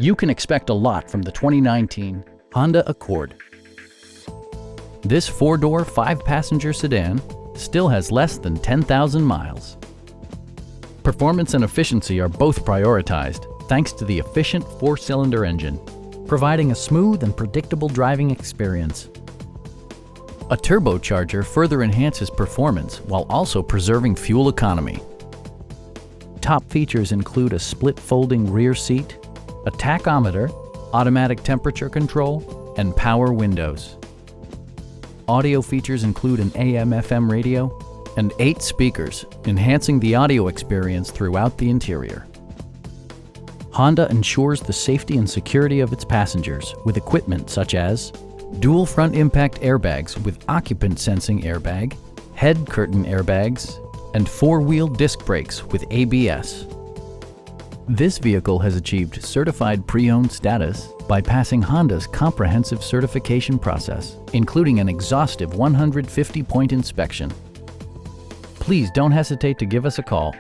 You can expect a lot from the 2019 Honda Accord. This four-door, five-passenger sedan still has less than 10,000 miles. Performance and efficiency are both prioritized thanks to the efficient four-cylinder engine, providing a smooth and predictable driving experience. A turbocharger further enhances performance while also preserving fuel economy. Top features include a split folding rear seat, a tachometer, automatic temperature control, and power windows. Audio features include an AM/FM radio and 8 speakers, enhancing the audio experience throughout the interior. Honda ensures the safety and security of its passengers with equipment such as dual front impact airbags with occupant sensing airbag, head curtain airbags, and four-wheel disc brakes with ABS. This vehicle has achieved certified pre-owned status by passing Honda's comprehensive certification process, including an exhaustive 150-point inspection. Please don't hesitate to give us a call